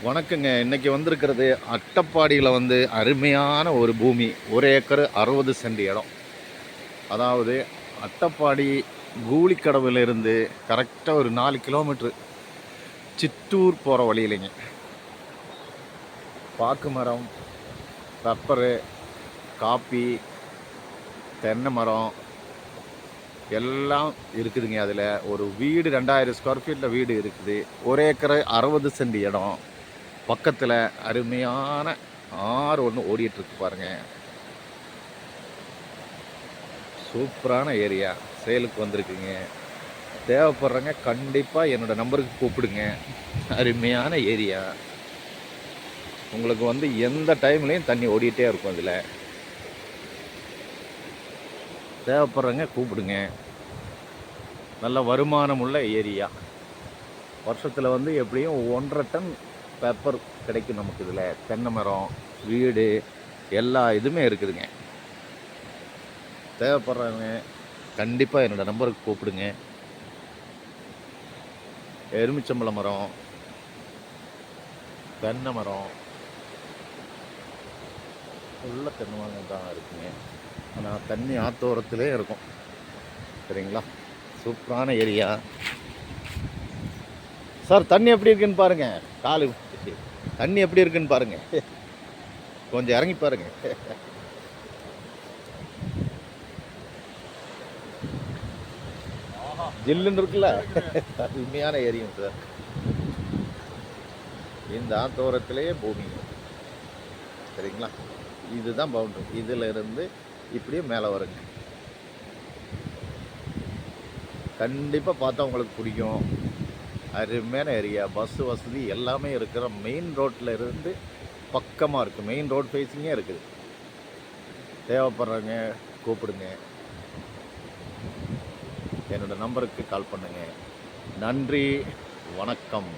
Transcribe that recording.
வணக்கங்க. இன்னைக்கு வந்திருக்கிறது அட்டப்பாடியில் அருமையான ஒரு பூமி. 1 ஏக்கர் 60 சென்ட் இடம். அதாவது அட்டப்பாடி கூலிக்கடவுலேருந்து கரெக்டாக ஒரு 4 கிலோமீட்ரு சித்தூர் போகிற வழியிலைங்க. பாக்கு மரம், ரப்பரு, காப்பி, தென்னை மரம் எல்லாம் இருக்குதுங்க. அதில் ஒரு வீடு 2000 ஸ்கொயர் ஃபீட்டில் வீடு இருக்குது. 1 ஏக்கர் 60 சென்ட் இடம். பக்கத்தில் அருமையான ஆறு ஒன்று ஓடிட்டுருக்கு பாருங்க. சூப்பரான ஏரியா சேலுக்கு வந்திருக்குங்க. தேவைப்படுறங்க கண்டிப்பாக என்னோட நம்பருக்கு கூப்பிடுங்க. அருமையான ஏரியா. உங்களுக்கு எந்த டைம்லையும் தண்ணி ஓடிட்டே இருக்கும். அதில் தேவைப்படுறங்க கூப்பிடுங்க. நல்ல வருமானம் உள்ள ஏரியா. வருஷத்தில் எப்படியும் 1.5 டன் பெப்பர் கிடைக்கும் நமக்கு. இதில் தென்னை மரம், வீடு எல்லா இதுவுமே இருக்குதுங்க. தேவைப்படுறவங்க கண்டிப்பாக என்னோட நம்பருக்கு கூப்பிடுங்க. எலுமிச்சம்பழ மரம், தென்னை மரம் உள்ள தென்னை மரம் தான் இருக்குங்க. ஆனால் தண்ணி ஆத்தோரத்திலே இருக்கும். சரிங்களா? சூப்பரான ஏரியா. சார் தண்ணி எப்படி இருக்குன்னு பாருங்க. காலு தண்ணி எப்படி இருக்குன்னு பாருங்க. கொஞ்சம் இறங்கி பாருங்க. ஜில்லுன்னு இருக்குல்ல. அருமையான ஏரியும் சார். இந்த ஆத்தோரத்திலேயே பூமி. சரிங்களா? இதுதான் பவுண்டரி. இதில் இருந்து இப்படியே மேலே வருங்க. கண்டிப்பாக பார்த்தா உங்களுக்கு பிடிக்கும். அருமையான ஏரியா. பஸ்ஸு வசதி எல்லாமே இருக்கிற மெயின் ரோட்டில் இருந்து பக்கமாக இருக்குது. மெயின் ரோட் ஃபேஸிங்கே இருக்குது. தேவைப்படுறவங்க கூப்பிடுங்க. என்னோடய நம்பருக்கு கால் பண்ணுங்கள். நன்றி, வணக்கம்.